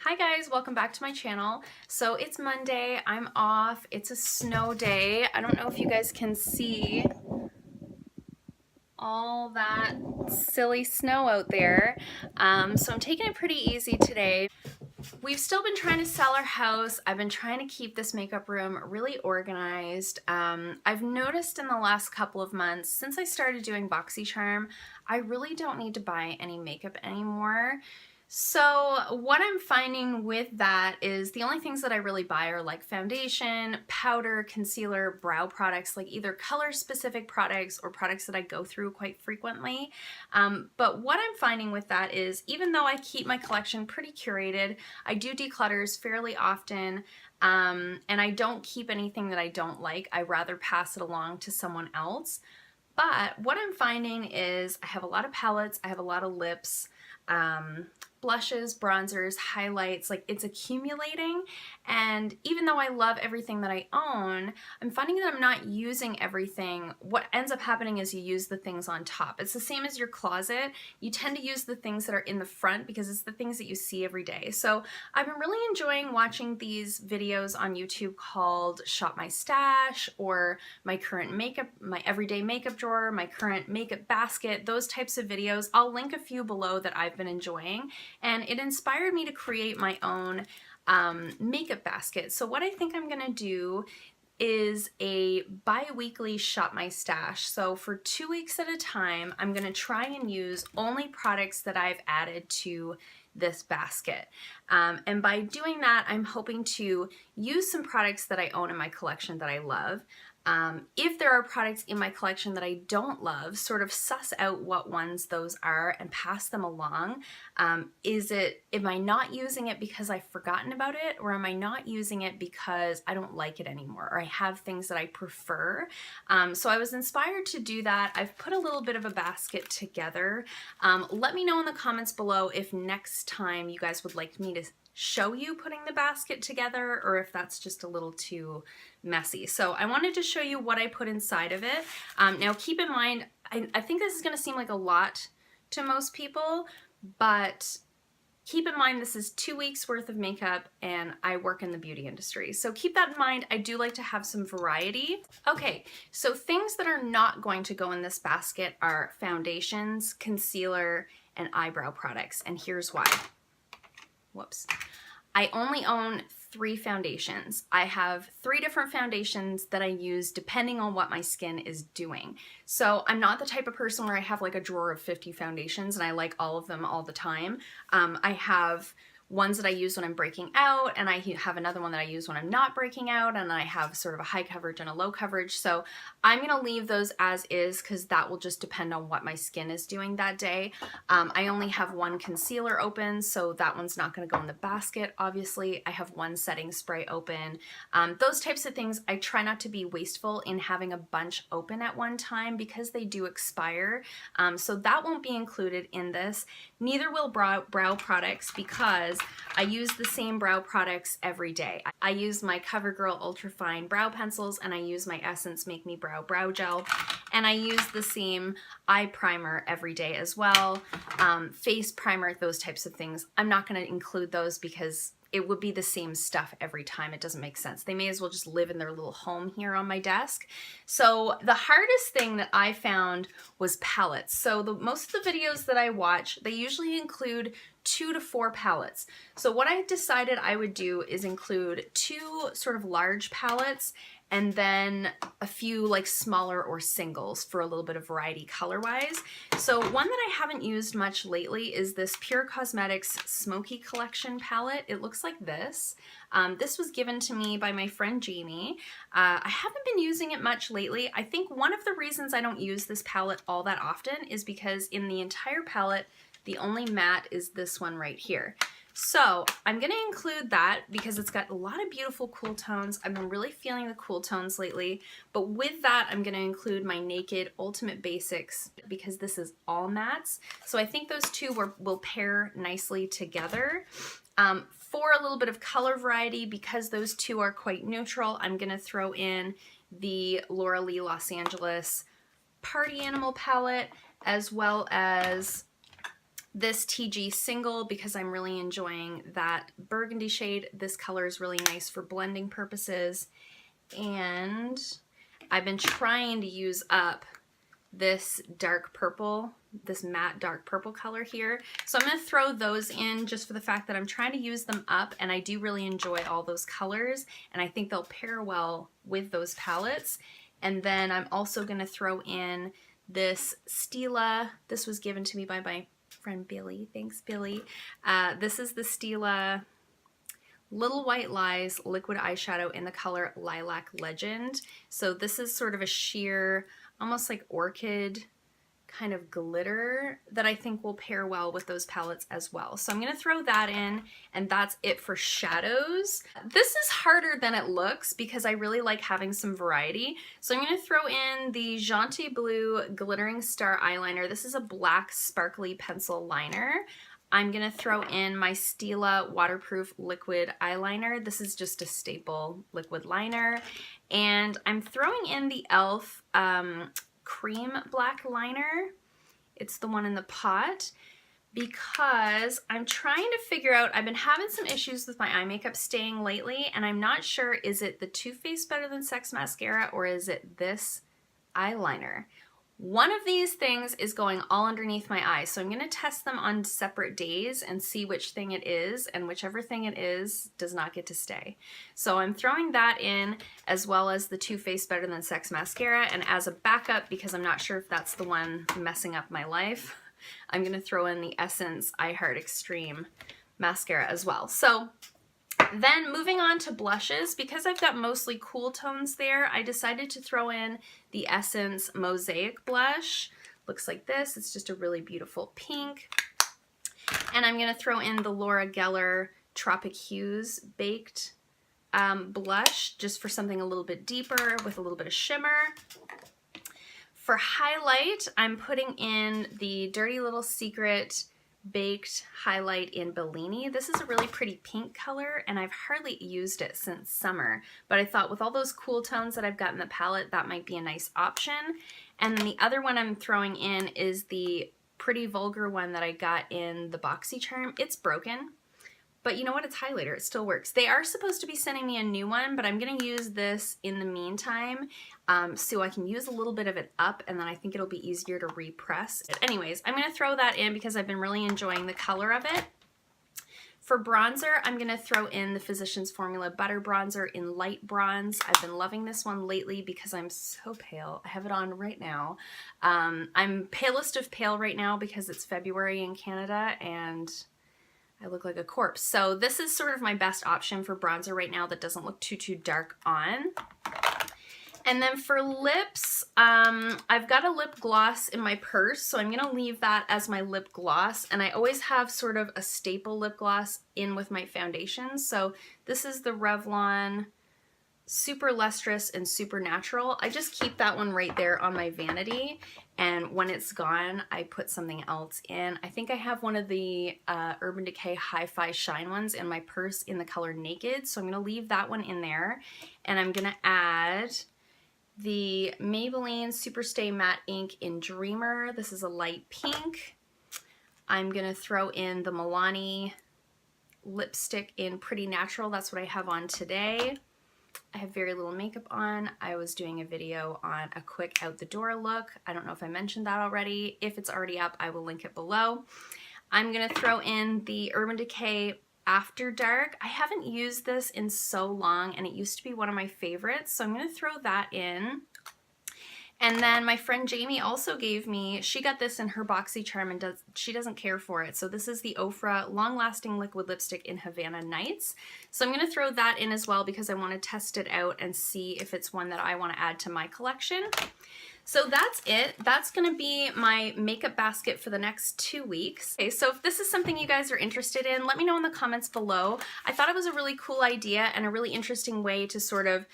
Hi guys, welcome back to my channel. So it's Monday, I'm off, it's a snow day. I don't know if you guys can see all that silly snow out there. So I'm taking it pretty easy today. We've still been trying to sell our house. I've been trying to keep this makeup room really organized. I've noticed in the last couple of months, since I started doing BoxyCharm, I really don't need to buy any makeup anymore. So what I'm finding with that is the only things that I really buy are like foundation, powder, concealer, brow products, like either color specific products or products that I go through quite frequently. But what I'm finding with that is even though I keep my collection pretty curated, I do declutters fairly often, and I don't keep anything that I don't like. I rather pass it along to someone else. But what I'm finding is I have a lot of palettes, I have a lot of lips, blushes, bronzers, highlights, like it's accumulating, and even though I love everything that I own, I'm finding that I'm not using everything. What ends up happening is you use the things on top. It's the same as your closet. You tend to use the things that are in the front because it's the things that you see every day. So I've been really enjoying watching these videos on YouTube called Shop My Stash or my current makeup, my everyday makeup drawer, my current makeup basket, those types of videos. I'll link a few below that I've been enjoying, and it inspired me to create my own makeup basket. So what I think I'm gonna do is a bi-weekly Shop My Stash. So for 2 weeks at a time, I'm gonna try and use only products that I've added to this basket. And by doing that, I'm hoping to use some products that I own in my collection that I love. If there are products in my collection that I don't love, sort of suss out what ones those are and pass them along. Am I not using it because I've forgotten about it, or am I not using it because I don't like it anymore, or I have things that I prefer? So I was inspired to do that. I've put a little bit of a basket together. Let me know in the comments below if next time you guys would like me to show you putting the basket together, or if that's just a little too messy. So I wanted to show you what I put inside of it. Now keep in mind, I think this is going to seem like a lot to most people, but keep in mind this is 2 weeks worth of makeup and I work in the beauty industry. So keep that in mind. I do like to have some variety. Okay, so things that are not going to go in this basket are foundations, concealer, and eyebrow products, and here's why. Whoops. I only own 3 foundations. I have 3 different foundations that I use depending on what my skin is doing. So I'm not the type of person where I have like a drawer of 50 foundations and I like all of them all the time. I have ones that I use when I'm breaking out, and I have another one that I use when I'm not breaking out, and I have sort of a high coverage and a low coverage. So I'm gonna leave those as is because that will just depend on what my skin is doing that day. I only have 1 concealer open, so that one's not gonna go in the basket, obviously. I have 1 setting spray open. Those types of things, I try not to be wasteful in having a bunch open at one time because they do expire. So that won't be included in this. Neither will brow products because I use the same brow products every day. I use my CoverGirl Ultra Fine brow pencils, and I use my Essence Make Me brow gel, and I use the same eye primer every day as well. Face primer, those types of things. I'm not going to include those because it would be the same stuff every time. It doesn't make sense. They may as well just live in their little home here on my desk. So the hardest thing that I found was palettes. So most of the videos that I watch, they usually include 2 to 4 palettes. So what I decided I would do is include 2 sort of large palettes and then a few like smaller or singles for a little bit of variety color-wise. So one that I haven't used much lately is this Pure Cosmetics Smokey Collection palette. It looks like this. This was given to me by my friend Jamie. I haven't been using it much lately. I think one of the reasons I don't use this palette all that often is because in the entire palette, the only matte is this one right here. So I'm going to include that because it's got a lot of beautiful cool tones. I've been really feeling the cool tones lately. But with that, I'm going to include my Naked Ultimate Basics because this is all mattes. So I think those two will pair nicely together. For a little bit of color variety, because those two are quite neutral, I'm going to throw in the Laura Lee Los Angeles Party Animal palette, as well as this TG single because I'm really enjoying that burgundy shade. This color is really nice for blending purposes. And I've been trying to use up this dark purple, this matte dark purple color here. So I'm going to throw those in just for the fact that I'm trying to use them up, and I do really enjoy all those colors, and I think they'll pair well with those palettes. And then I'm also going to throw in this Stila. This was given to me by my friend Billy. Thanks, Billy. This is the Stila Little White Lies liquid eyeshadow in the color Lilac Legend. So this is sort of a sheer, almost like orchid kind of glitter that I think will pair well with those palettes as well. So I'm going to throw that in, and that's it for shadows. This is harder than it looks because I really like having some variety. So I'm going to throw in the Gentil Blue Glittering Star Eyeliner. This is a black sparkly pencil liner. I'm going to throw in my Stila Waterproof Liquid Eyeliner. This is just a staple liquid liner. And I'm throwing in the e.l.f. Cream Black Liner. It's the one in the pot because I'm trying to figure out, I've been having some issues with my eye makeup staying lately, and I'm not sure, is it the Too Faced Better Than Sex mascara or is it this eyeliner? One of these things is going all underneath my eyes, so I'm going to test them on separate days and see which thing it is, and whichever thing it is does not get to stay. So I'm throwing that in, as well as the Too Faced Better Than Sex mascara, and as a backup, because I'm not sure if that's the one messing up my life, I'm going to throw in the Essence I Heart Extreme mascara as well. So then moving on to blushes, because I've got mostly cool tones there, I decided to throw in the Essence Mosaic blush. Looks like this. It's just a really beautiful pink. And I'm going to throw in the Laura Geller Tropic Hues Baked blush, just for something a little bit deeper with a little bit of shimmer. For highlight, I'm putting in the Dirty Little Secret Baked Highlight in Bellini. This is a really pretty pink color, and I've hardly used it since summer, but I thought with all those cool tones that I've got in the palette, that might be a nice option. And then the other one I'm throwing in is the Pretty Vulgar one that I got in the BoxyCharm. It's broken, but you know what? It's highlighter. It still works. They are supposed to be sending me a new one, but I'm going to use this in the meantime, so I can use a little bit of it up, and then I think it'll be easier to repress. But anyways, I'm going to throw that in because I've been really enjoying the color of it. For bronzer, I'm going to throw in the Physicians Formula Butter Bronzer in Light Bronze. I've been loving this one lately because I'm so pale. I have it on right now. I'm palest of pale right now because it's February in Canada, and I look like a corpse. So this is sort of my best option for bronzer right now that doesn't look too dark on. And then for lips, I've got a lip gloss in my purse, so I'm gonna leave that as my lip gloss. And I always have sort of a staple lip gloss in with my foundation. So this is the Revlon Super Lustrous and Super Natural. I just keep that one right there on my vanity, and when it's gone, I put something else in. I think I have one of the Urban Decay Hi-Fi Shine ones in my purse in the color Naked, so I'm going to leave that one in there, and I'm going to add the Maybelline Superstay Matte Ink in Dreamer. This is a light pink. I'm going to throw in the Milani lipstick in Pretty Natural. That's what I have on today. I have very little makeup on. I was doing a video on a quick out the door look. I don't know if I mentioned that already. If it's already up, I will link it below. I'm going to throw in the Urban Decay After Dark. I haven't used this in so long, and it used to be one of my favorites, so I'm going to throw that in. And then my friend Jamie also gave me, she got this in her BoxyCharm, and she doesn't care for it. So this is the Ofra Long Lasting Liquid Lipstick in Havana Nights. So I'm going to throw that in as well because I want to test it out and see if it's one that I want to add to my collection. So that's it. That's going to be my makeup basket for the next 2 weeks. Okay, so if this is something you guys are interested in, let me know in the comments below. I thought it was a really cool idea and a really interesting way to sort of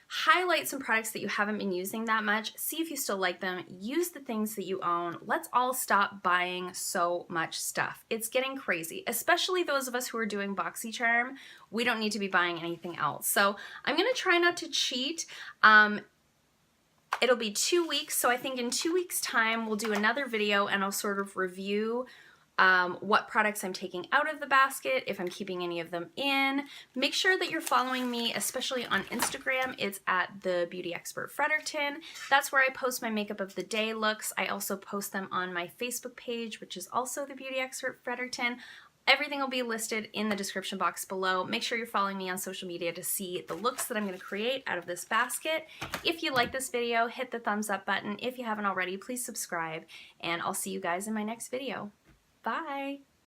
highlight some products that you haven't been using that much, see if you still like them, use the things that you own. Let's all stop buying so much stuff. It's getting crazy, especially those of us who are doing BoxyCharm. We don't need to be buying anything else. So I'm going to try not to cheat. It'll be 2 weeks, so I think in 2 weeks' time we'll do another video and I'll sort of review what products I'm taking out of the basket, if I'm keeping any of them in. Make sure that you're following me, especially on Instagram. It's at the Beauty Expert Fredericton. That's where I post my makeup of the day looks. I also post them on my Facebook page, which is also the Beauty Expert Fredericton. Everything will be listed in the description box below. Make sure you're following me on social media to see the looks that I'm going to create out of this basket. If you like this video, hit the thumbs up button. If you haven't already, please subscribe, and I'll see you guys in my next video. Bye!